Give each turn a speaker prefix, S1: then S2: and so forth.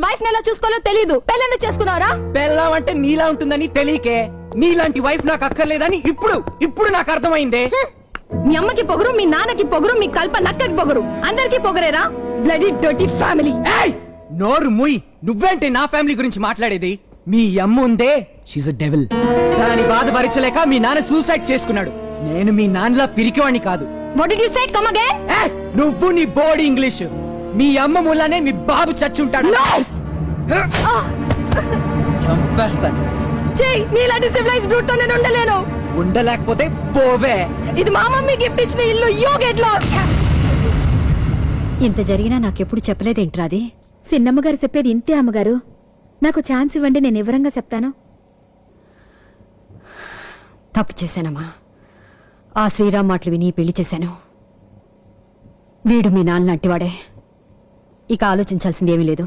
S1: Wife నెలా చూసుకోవాలో తెలీదు. పెళ్ళెందుకు చేసుకున్నారా?
S2: పెళ్ళాం అంటే నీలా ఉంటుందని తెలియకే నీలాంటి వైఫ్ నాకు అక్కర్లేదని ఇప్పుడు నాకు అర్థమైందే.
S1: మీ అమ్మకి పొగరు, మీ నాన్నకి పొగరు, మీ కల్ప నక్కకి పొగరు, అందరికి పొగరేరా? Bloody dirty family.
S2: నోరు ముయ్. నువ్వేంటి నా ఫ్యామిలీ గురించి మాట్లాడేది? మీ అమ్మ ఉందే, షీజ్ అ డెవిల్. దాని బాధ భరించలేక మీ నాన్న సూసైడ్ చేసుకున్నాడు. నేను మీ నాన్నలా పిరికివాణ్ణి కాదు.
S1: What did you say? Come again?
S2: నువ్వు నీ బోర్డ్ ఇంగ్లీష్. మీ అమ్మ మూలానే మీ బాబు చచ్చుంటాడు. చంపేస్తాను.
S1: నీలాంటి సివిలైజ్ బ్రూట్ తో నేను ఉండలేను.
S2: ఉండలేకపోతే పోవే.
S1: ఇది మా మమ్మీ గిఫ్ట్ ఇచ్చిన ఇల్లు. You get lost.
S3: ఇంత జరిగినా నాకెప్పుడు చెప్పలేదేంట్రాది?
S4: సిన్నమ్మగారు చెప్పేది ఇంతే అమ్మగారు. నాకు ఛాన్స్ ఇవ్వండి, నేను వివరంగా చెప్తాను.
S3: తప్పు చేశానమ్మా. ఆ శ్రీరామ్ మాటలు విని పెళ్లి చేశాను. వీడు మీ నాన్న లాంటివాడే. ఇక ఆలోచించాల్సింది ఏమీ లేదు.